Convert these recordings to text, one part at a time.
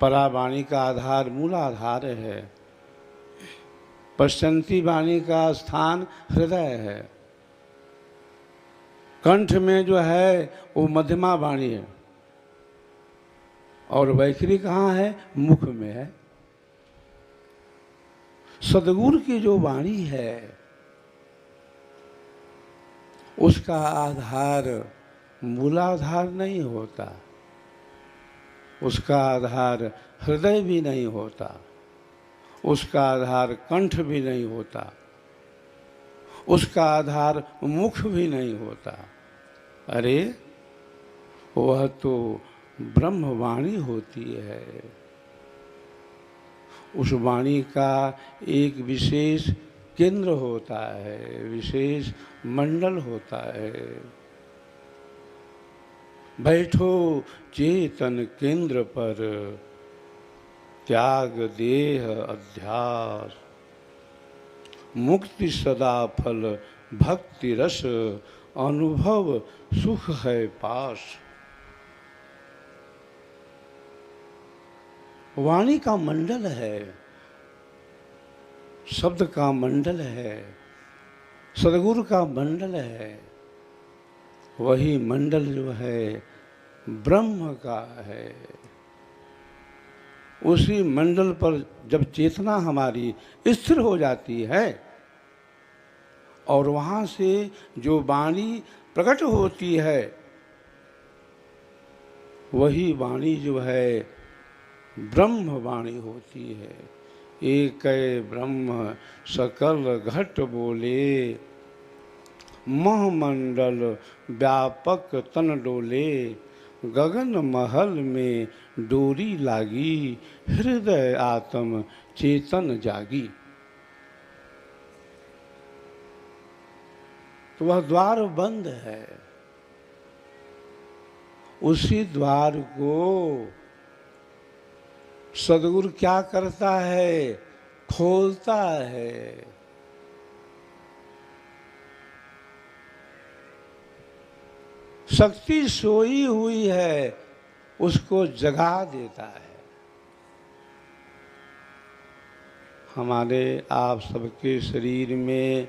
परावाणी का आधार मूलाधार है, पश्चंती वाणी का स्थान हृदय है, कंठ में जो है वो मध्यमा वाणी है, और वैखरी कहाँ है? मुख में है। सदगुरु की जो वाणी है उसका आधार मूलाधार नहीं होता, उसका आधार हृदय भी नहीं होता, उसका आधार कंठ भी नहीं होता, उसका आधार मुख भी नहीं होता। अरे वह तो ब्रह्मवाणी होती है। उस वाणी का एक विशेष केंद्र होता है, विशेष मंडल होता है। बैठो चेतन केंद्र पर, त्याग देह अध्यास, मुक्ति सदा फल भक्ति रस, अनुभव सुख है पास। वाणी का मंडल है, शब्द का मंडल है, सदगुरु का मंडल है। वही मंडल जो है ब्रह्म का है। उसी मंडल पर जब चेतना हमारी स्थिर हो जाती है और वहाँ से जो वाणी प्रकट होती है, वही वाणी जो है ब्रह्म वाणी होती है। एक ब्रह्म सकल घट बोले, महमंडल व्यापक तन डोले, गगन महल में डोरी लागी, हृदय आत्म चेतन जागी। तो वह द्वार बंद है, उसी द्वार को सदगुरु क्या करता है? खोलता है। शक्ति सोई हुई है, उसको जगा देता है। हमारे आप सबके शरीर में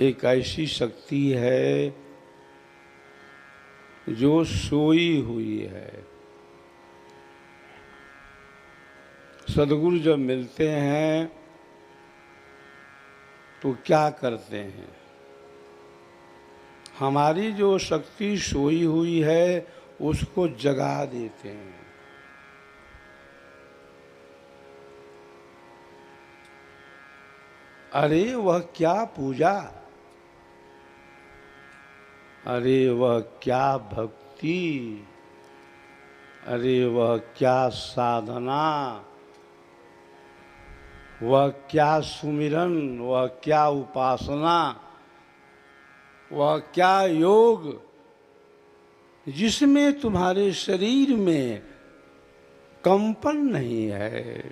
एक ऐसी शक्ति है जो सोई हुई है। सदगुरु जब मिलते हैं तो क्या करते हैं? हमारी जो शक्ति सोई हुई है उसको जगा देते हैं। अरे वह क्या पूजा, अरे वह क्या भक्ति, अरे वह क्या साधना, वह क्या सुमिरन, वह क्या उपासना, वह क्या योग, जिसमें तुम्हारे शरीर में कंपन नहीं है,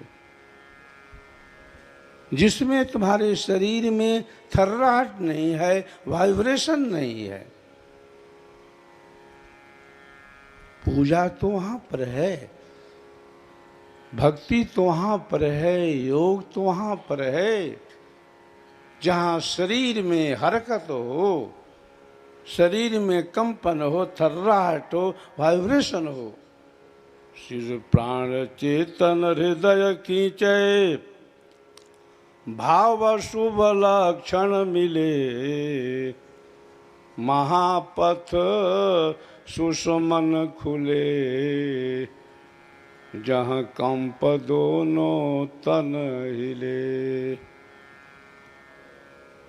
जिसमें तुम्हारे शरीर में थर्राहट नहीं है, वाइब्रेशन नहीं है। पूजा तो वहाँ पर है, भक्ति तो वहाँ पर है, योग तो वहाँ पर है, जहाँ शरीर में हरकत हो, शरीर में कंपन हो, थर्राहट हो, वाइब्रेशन हो। शिर प्राण चेतन हृदय खींचे, भाव शुभ लक्षण मिले, महापथ सुषमन खुले, जहाँ कंप दोनों तन हिले।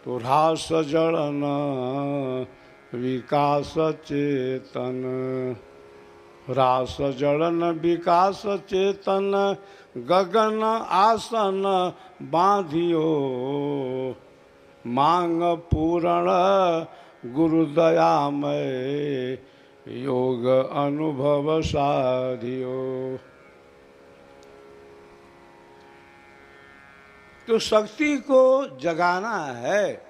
तो रास जड़न विकास चेतन, रास जड़न विकास चेतन, गगन आसन बांधियो, मांग पूरण गुरुदयामय, योग अनुभव साधियो। तो शक्ति को जगाना है।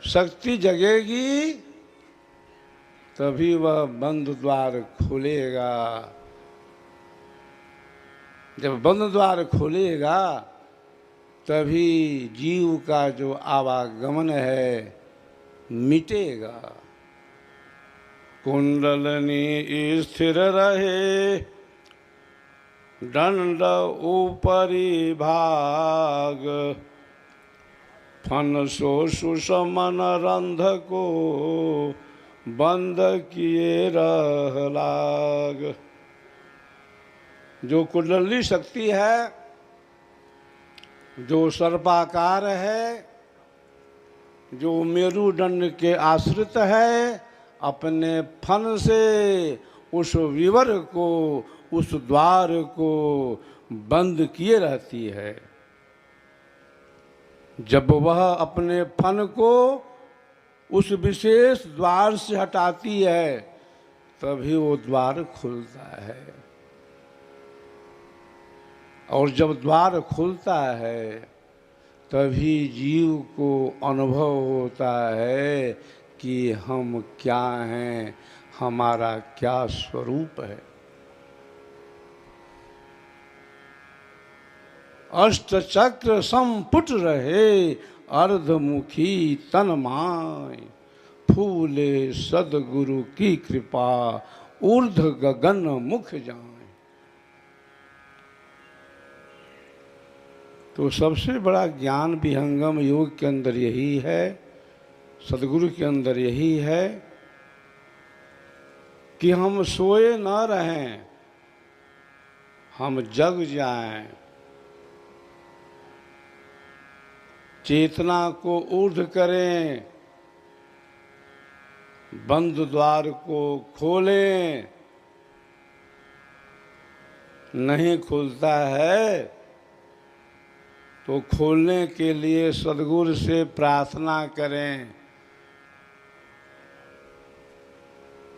शक्ति जगेगी तभी वह बंद द्वार खुलेगा। जब बंद द्वार खुलेगा तभी जीव का जो आवागमन है मिटेगा। कुंडलनी स्थिर रहे दंड ऊपरी भाग, फन सो सुषमन रंध को बंद किए रह लाग। जो कुंडली शक्ति है, जो सर्पाकार है, जो मेरुदंड के आश्रित है, अपने फन से उस विवर को, उस द्वार को बंद किए रहती है। जब वह अपने फन को उस विशेष द्वार से हटाती है तभी वो द्वार खुलता है। और जब द्वार खुलता है तभी जीव को अनुभव होता है कि हम क्या हैं, हमारा क्या स्वरूप है। अष्ट चक्र संपुट रहे अर्धमुखी तन माय, फूले सदगुरु की कृपा ऊर्ध गगन मुख जाए। तो सबसे बड़ा ज्ञान विहंगम योग के अंदर यही है, सदगुरु के अंदर यही है कि हम सोए न रहें, हम जग जाएं, चेतना को ऊर्ध्व करें, बंद द्वार को खोलें। नहीं खुलता है तो खोलने के लिए सद्गुरु से प्रार्थना करें।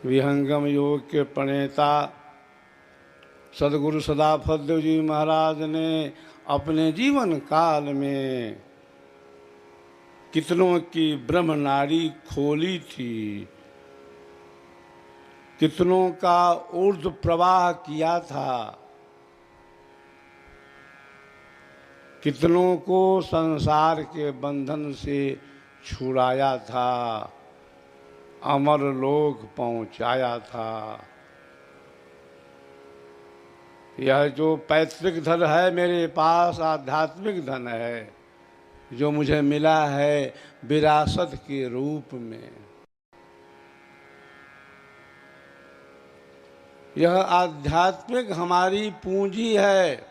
विहंगम योग के प्रणेता सद्गुरु सदाफल देव जी महाराज ने अपने जीवन काल में कितनों की ब्रह्म नाड़ी खोली थी, कितनों का ऊर्ध्व प्रवाह किया था, कितनों को संसार के बंधन से छुड़ाया था, अमर लोक पहुंचाया था। यह जो पैतृक धन है मेरे पास, आध्यात्मिक धन है जो मुझे मिला है विरासत के रूप में। यह आध्यात्मिक हमारी पूंजी है,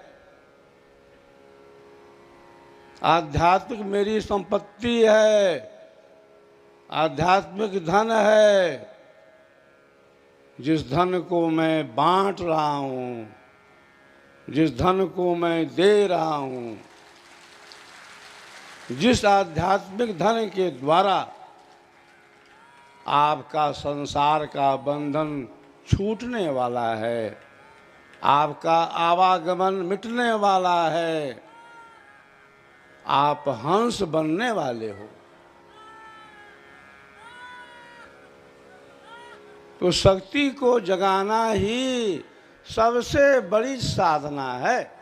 आध्यात्मिक मेरी संपत्ति है, आध्यात्मिक धन है, जिस धन को मैं बांट रहा हूँ, जिस धन को मैं दे रहा हूँ, जिस आध्यात्मिक धन के द्वारा आपका संसार का बंधन छूटने वाला है, आपका आवागमन मिटने वाला है, आप हंस बनने वाले हो। तो शक्ति को जगाना ही सबसे बड़ी साधना है,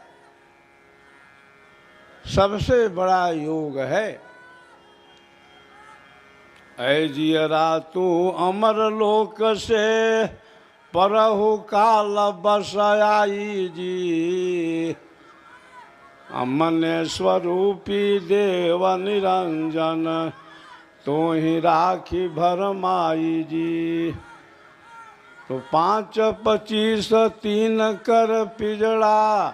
सबसे बड़ा योग है। ऐ जियरा तू अमर लोक से परहु काल बस आई जी, अमन स्वरूपी देव निरंजन तो ही राखी भरमाई जी। तो 5, 25, 3 कर पिजड़ा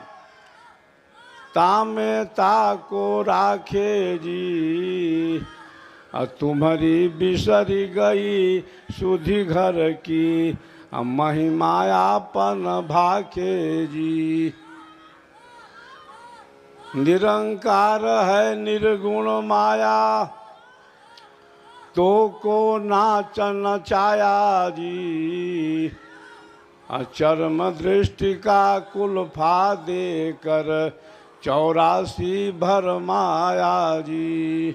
तामे ताको राखे जी, तुम्हारी बिसरी गई सुधि घर की महिमायापन भाखे जी। निरंकार है निर्गुण माया तो को नाचन छाया जी, चर्म दृष्टि का कुलफा देकर 84 भर माया जी।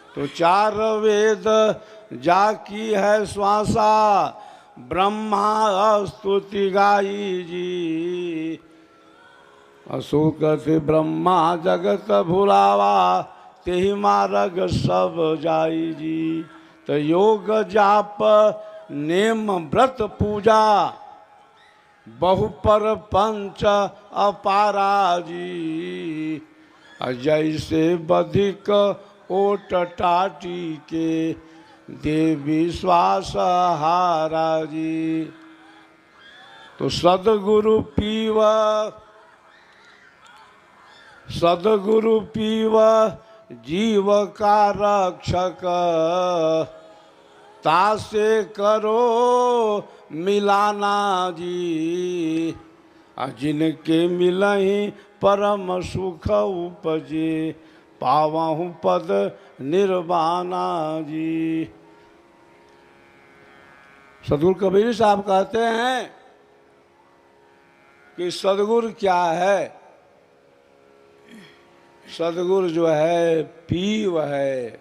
तो 4 वेद जाकी है श्वासा ब्रह्मा स्तुति गाई जी। असुकत ब्रह्मा जगत भुलावा, तेहि मार्ग सब जाई जी। तो योग जाप नेम व्रत पूजा, बहुपर पंच अपारा जी। जैसे बधिक ओट टाटी के, देवी श्वास हारा जी। तो सदगुरु पीव जीव का रक्षक, तासे करो मिलाना जी। जिनके मिलहि परम सुख उपजे, पावहु पद निर्वाणा जी। सदगुरु कबीर साहब कहते हैं कि सदगुरु क्या है। सदगुरु जो है पीव है,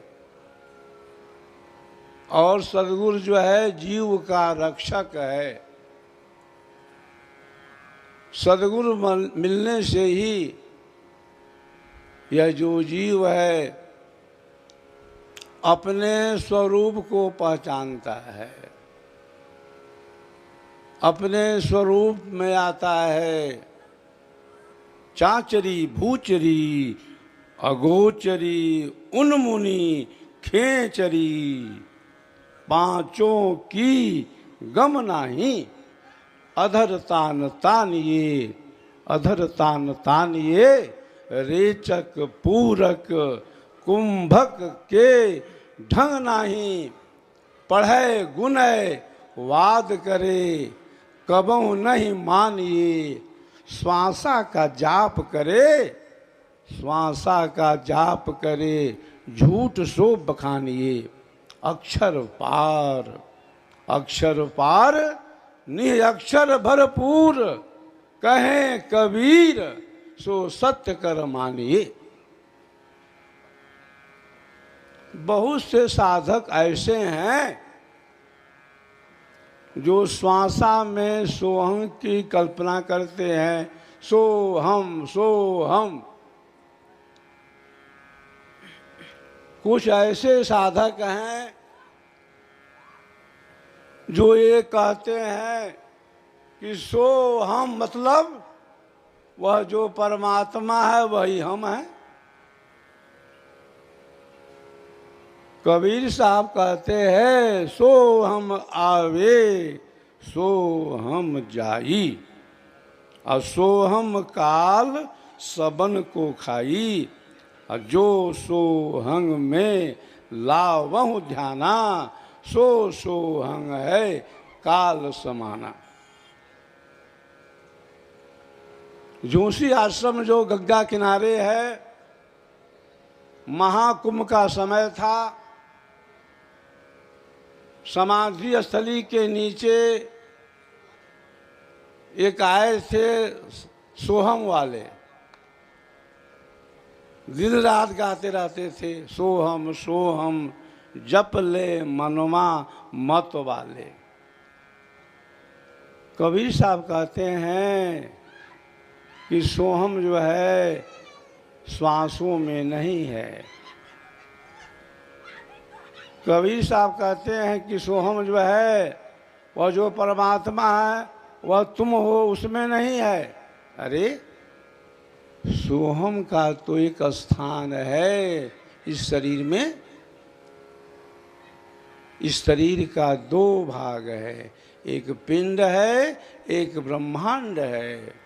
और सदगुरु जो है जीव का रक्षक है। सदगुरु मिलने से ही यह जो जीव है अपने स्वरूप को पहचानता है, अपने स्वरूप में आता है। चाचरी भूचरी अगोचरी उन्मुनि खेचरी, पांचों की गम नाही, अधर तान तानिए, अधर तान तानिए। रेचक पूरक कुंभक के ढंग नाही, पढ़े गुनय वाद करे, कबहु नहीं मानिए। श्वासा का जाप करे, श्वासा का जाप करे, झूठ सो बखानिए। अक्षर पार, अक्षर पार निह अक्षर भरपूर, कहें कबीर सो सत्य कर मानिए। बहुत से साधक ऐसे हैं जो श्वासा में सोहम की कल्पना करते हैं। सो हम। कुछ ऐसे साधक हैं जो ये कहते हैं कि सो हम मतलब वह जो परमात्मा है वही हम है। कबीर साहब कहते हैं सो हम आवे सो हम जाई, और सो हम काल सबन को खाई। और जो सोहंग में लावहु ध्याना, सो सोहंग है काल समाना। जोशी आश्रम जो गंगा किनारे है, महाकुंभ का समय था। समाधि स्थली के नीचे एक आए थे सोहम वाले, दिन रात गाते रहते थे सोहम सोहम, जप ले मनवा मत वाले। कबीर साहब कहते हैं कि सोहम जो है श्वासों में नहीं है। कबीर साहब कहते हैं कि सोहम जो है वह जो परमात्मा है वह तुम हो, उसमें नहीं है। अरे सोहम का तो एक स्थान है इस शरीर में। इस शरीर का दो भाग है, एक पिंड है एक ब्रह्मांड है।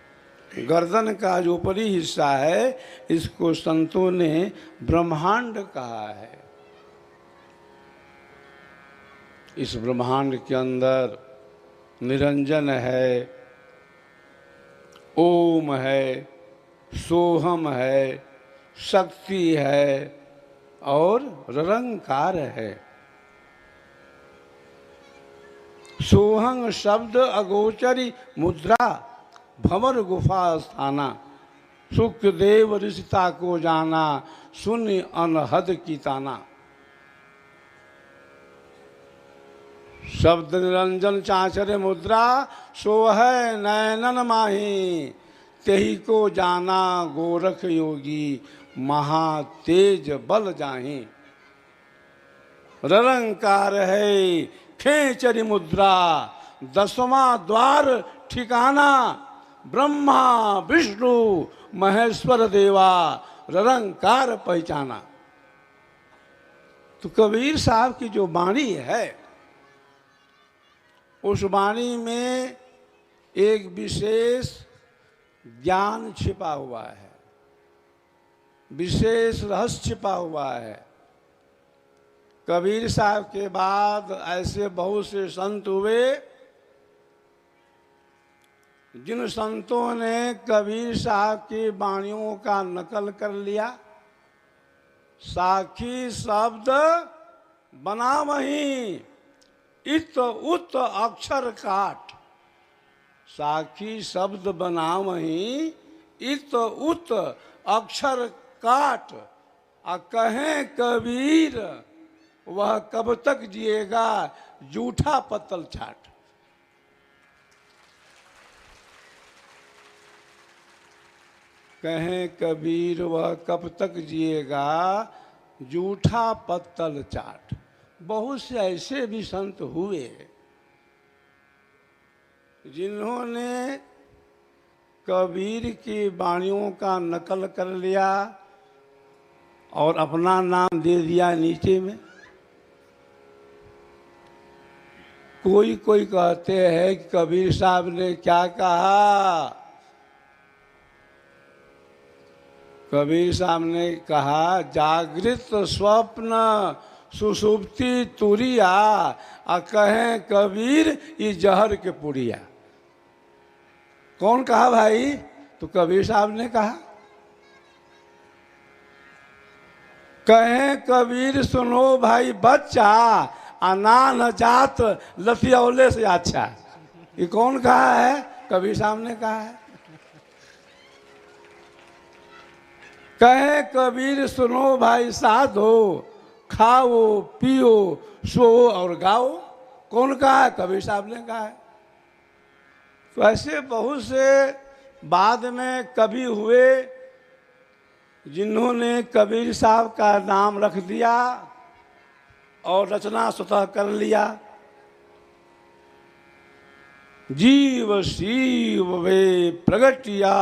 गर्दन का जो ऊपरी हिस्सा है इसको संतों ने ब्रह्मांड कहा है। इस ब्रह्मांड के अंदर निरंजन है, ओम है, सोहम है, शक्ति है और निरंकार है। सोहंग शब्द अगोचरी मुद्रा, भंवर गुफा स्थाना, सुखदेव ऋषिता को जाना, शून्य अनहद की ताना। शब्द निरंजन चाचर मुद्रा सो है नयनन माही, तेही को जाना गोरख योगी महातेज बल जाही। ररंकार है खेचरी मुद्रा, दसवां द्वार ठिकाना, ब्रह्मा विष्णु महेश्वर देवा ररंकार पहचाना। तो कबीर साहब की जो वाणी है, उस वाणी में एक विशेष ज्ञान छिपा हुआ है, विशेष रहस्य छिपा हुआ है। कबीर साहब के बाद ऐसे बहुत से संत हुए जिन संतों ने कबीर साहब की वाणियों का नकल कर लिया। साखी शब्द बना वहीं, इत उत अक्षर काट। साखी शब्द बना वहीं, इत उत अक्षर काट। आ कहें कबीर वह कब तक जिएगा जूठा पत्तल छाट। कहें कबीर वह कब तक जिएगा जूठा पत्तल चाट। बहुत से ऐसे भी संत हुए जिन्होंने कबीर की वाणियों का नकल कर लिया और अपना नाम दे दिया नीचे में। कोई कोई कहते हैं कि कबीर साहब ने क्या कहा। कबीर साहब ने कहा, जागृत स्वप्न सुसुप्ति तुरिया, आ कहें कबीर ये जहर के पुड़िया। कौन कहा भाई? तो कबीर साहब ने कहा। कहें कबीर सुनो भाई बच्चा, अनान जात लतियौले से अच्छा। ये कौन कहा है? कबीर साहब ने कहा है। कहे कबीर सुनो भाई साधो, खाओ पियो सो और गाओ। कौन कहा है? कबीर साहब ने कहा है। तो ऐसे बहुत से बाद में कवि हुए जिन्होंने कबीर साहब का नाम रख दिया और रचना स्वतः कर लिया। जीव शिव वे प्रगटिया,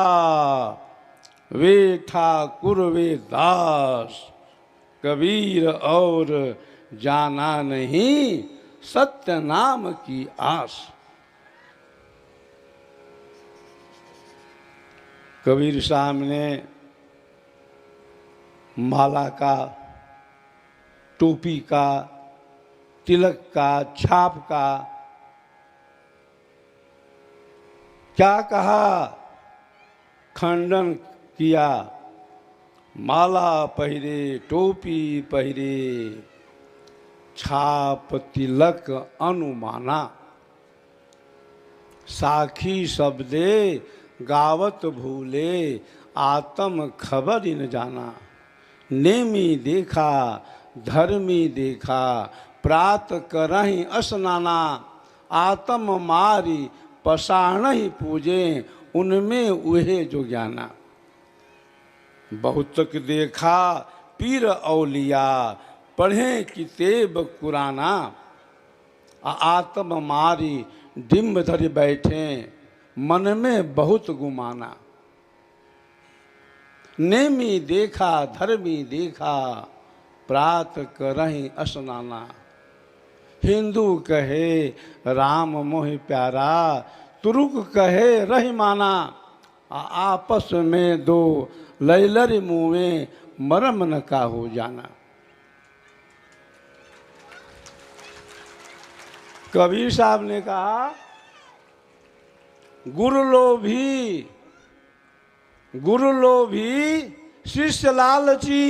वे ठाकुर वे दास, कबीर और जाना नहीं सत्य नाम की आस। कबीर साहब ने माला का, टोपी का, तिलक का, छाप का क्या कहा? खंडन किया। माला पहरे, टोपी पहरे, छाप तिलक अनुमाना। साखी शब्दे गावत भूले, आत्म खबर इन जाना। नेमी देखा धर्मी देखा, प्रात करहि स्नाना। आत्म मारी पसाण ही पूजे, उनमें उहे जो ज्ञाना। बहुत तक देखा पीर औलिया, पढ़े किताब कुराना। आत्म मारी डिम्ब धरि बैठे, मन में बहुत गुमाना। नेमी देखा धर्मी देखा, प्रात करहि स्नाना। हिंदू कहे राम मोहि प्यारा, तुरुक कहे रही माना। आपस में दो लैलरी मुँह में, मरम न का हो जाना। कबीर साहब ने कहा, गुरु लोभी शिष्य लालची,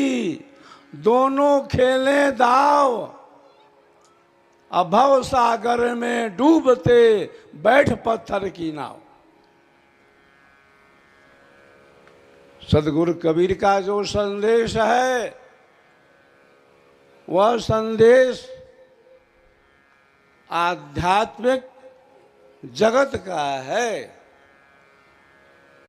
दोनों खेले दाव, अभव सागर में डूबते बैठ पत्थर की नाव। सदगुरु कबीर का जो संदेश है, वह संदेश आध्यात्मिक जगत का है।